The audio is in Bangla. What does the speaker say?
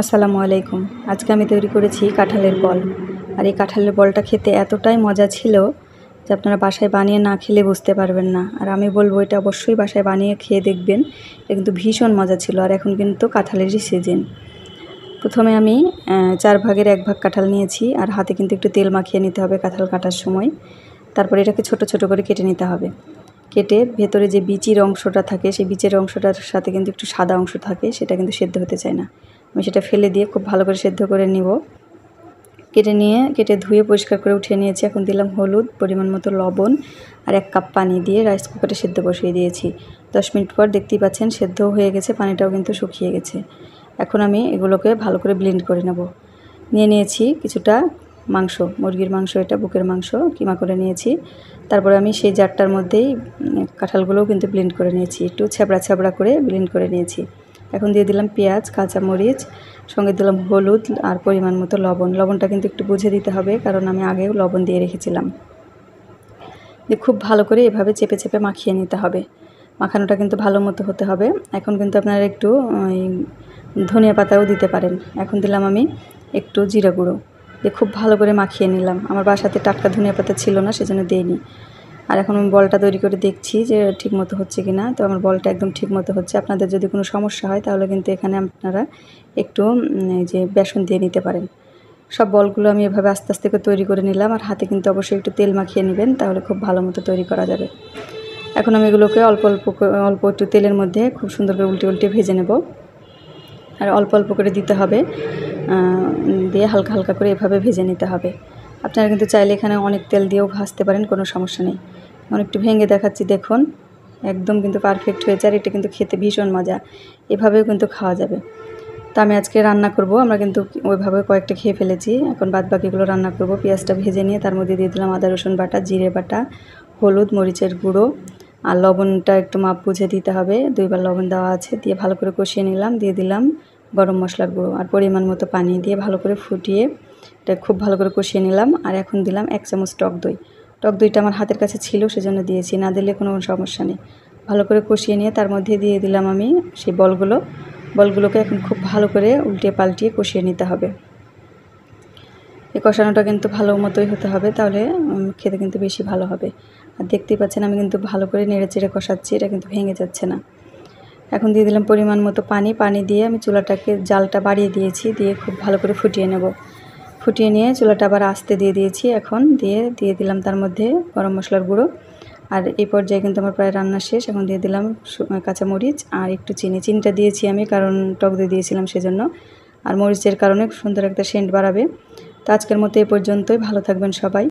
আসসালামু আলাইকুম। আজকে আমি তৈরি করেছি কাঁঠালের বল। আর এই কাঁঠালের বলটা খেতে এতটাই মজা ছিল যে আপনারা বাসায় বানিয়ে না খেলে বুঝতে পারবেন না। আর আমি বলবো এটা অবশ্যই বাসায় বানিয়ে খেয়ে দেখবেন। এটা কিন্তু ভীষণ মজা ছিল। আর এখন কিন্তু কাঁঠালেরই সিজন। প্রথমে আমি 4 ভাগের 1 ভাগ কাঁঠাল নিয়েছি। আর হাতে কিন্তু একটু তেল মাখিয়ে নিতে হবে কাঁঠাল কাটার সময়। তারপরে এটাকে ছোট ছোট করে কেটে নিতে হবে। কেটে ভেতরে যে বিচির অংশটা থাকে সেই বিচের অংশটার সাথে কিন্তু একটু সাদা অংশ থাকে, সেটা কিন্তু সেদ্ধ হতে চায় না। আমি সেটা ফেলে দিয়ে খুব ভালো করে সেদ্ধ করে নিব। কেটে ধুয়ে পরিষ্কার করে উঠিয়ে নিয়েছি। এখন দিলাম হলুদ, পরিমাণ মতো লবণ আর 1 কাপ পানি দিয়ে রাইস কুকারে সেদ্ধ বসিয়ে দিয়েছি। 10 মিনিট পর দেখতেই পাচ্ছেন সেদ্ধ হয়ে গেছে, পানিটাও কিন্তু শুকিয়ে গেছে। এখন আমি এগুলোকে ভালো করে ব্লেন্ড করে নেব। নিয়েছি কিছুটা মাংস, মুরগির মাংস, এটা বুকের মাংস কিমা করে নিয়েছি। তারপরে আমি সেই জারটার মধ্যেই কাঁঠালগুলোও কিন্তু ব্লেন্ড করে নিয়েছি, একটু ছ্যাবড়া ছ্যাবড়া করে ব্লেন্ড করে নিয়েছি। এখন দিয়ে দিলাম পেঁয়াজ, কাঁচামরিচ, সঙ্গে দিলাম হলুদ আর পরিমাণ মতো লবণ। লবণটা কিন্তু একটু বুঝে দিতে হবে, কারণ আমি আগেও লবণ দিয়ে রেখেছিলাম। দিয়ে খুব ভালো করে এভাবে চেপে চেপে মাখিয়ে নিতে হবে। মাখানোটা কিন্তু ভালো মতো হতে হবে। এখন কিন্তু আপনারা একটু ধনিয়া পাতাও দিতে পারেন। এখন দিলাম আমি একটু জিরা গুঁড়ো দিয়ে খুব ভালো করে মাখিয়ে নিলাম। আমার বাসাতে টাটকা ধনিয়া পাতা ছিল না, সেজন্য দিইনি। আর এখন আমি বলটা তৈরি করে দেখছি যে ঠিক মতো হচ্ছে কি না। তো আমার বলটা একদম ঠিক মতো হচ্ছে। আপনাদের যদি কোনো সমস্যা হয় তাহলে কিন্তু এখানে আপনারা একটু যে বেসন দিয়ে নিতে পারেন। সব বলগুলো আমি এভাবে আস্তে আস্তে করে তৈরি করে নিলাম। আর হাতে কিন্তু অবশ্যই একটু তেল মাখিয়ে নেবেন, তাহলে খুব ভালো মতো তৈরি করা যাবে। এখন আমি এগুলোকে অল্প একটু তেলের মধ্যে খুব সুন্দর করে উল্টে উল্টে ভেজে নেব। আর অল্প অল্প করে দিতে হবে, দিয়ে হালকা হালকা করে এভাবে ভেজে নিতে হবে। আপনারা কিন্তু চাইলে এখানে অনেক তেল দিয়েও ভাজতে পারেন, কোনো সমস্যা নেই। আমি একটু ভেঙে দেখাচ্ছি, দেখুন একদম কিন্তু পারফেক্ট হয়েছে। আর এটা কিন্তু খেতে ভীষণ মজা, এভাবেও কিন্তু খাওয়া যাবে। তো আমি আজকে রান্না করব, আমরা কিন্তু ওইভাবে কয়েকটা খেয়ে ফেলেছি। এখন বাদ বাকিগুলো রান্না করব। পেঁয়াজটা ভেজে নিয়ে তার মধ্যে দিয়ে দিলাম আদা রসুন বাটা, জিরে বাটা, হলুদ, মরিচের গুঁড়ো আর লবণটা একটু মাপ বুঝে দিতে হবে। 2 বার লবণ দেওয়া আছে, দিয়ে ভালো করে কষিয়ে নিলাম। দিয়ে দিলাম গরম মশলার গুঁড়ো আর পরিমাণ মতো পানি দিয়ে ভালো করে ফুটিয়ে এটা খুব ভালো করে কষিয়ে নিলাম। আর এখন দিলাম 1 চামচ টক দই। টক দইটা আমার হাতের কাছে ছিল, সেজন্য দিয়েছি, না দিলে কোনো সমস্যা নেই। ভালো করে কষিয়ে নিয়ে তার মধ্যে দিয়ে দিলাম আমি সেই বলগুলোকে এখন খুব ভালো করে উল্টিয়ে পাল্টিয়ে কষিয়ে নিতে হবে। এই কষানোটা কিন্তু ভালো মতোই হতে হবে, তাহলে খেতে কিন্তু বেশি ভালো হবে। আর দেখতেই পাচ্ছেন আমি কিন্তু ভালো করে নেড়ে চেড়ে কষাচ্ছি, এটা কিন্তু ভেঙে যাচ্ছে না। এখন দিয়ে দিলাম পরিমাণ মতো পানি দিয়ে আমি জালটা বাড়িয়ে দিয়েছি, দিয়ে খুব ভালো করে ফুটিয়ে নেব। ফুটিয়ে নিয়ে চুলাটা আবার আস্তে দিয়ে দিয়েছি। এখন দিয়ে দিলাম তার মধ্যে গরম মশলার গুঁড়ো। আর এই পর্যায়ে কিন্তু আমার প্রায় রান্না শেষ। এখন দিয়ে দিলাম কাঁচামরিচ আর একটু চিনিটা দিয়েছি আমি, কারণ টক দই দিয়েছিলাম সেজন্য। আর মরিচের কারণে সুন্দর একটা সেন্ট বাড়াবে। তো আজকের মতো এই পর্যন্তই। ভালো থাকবেন সবাই।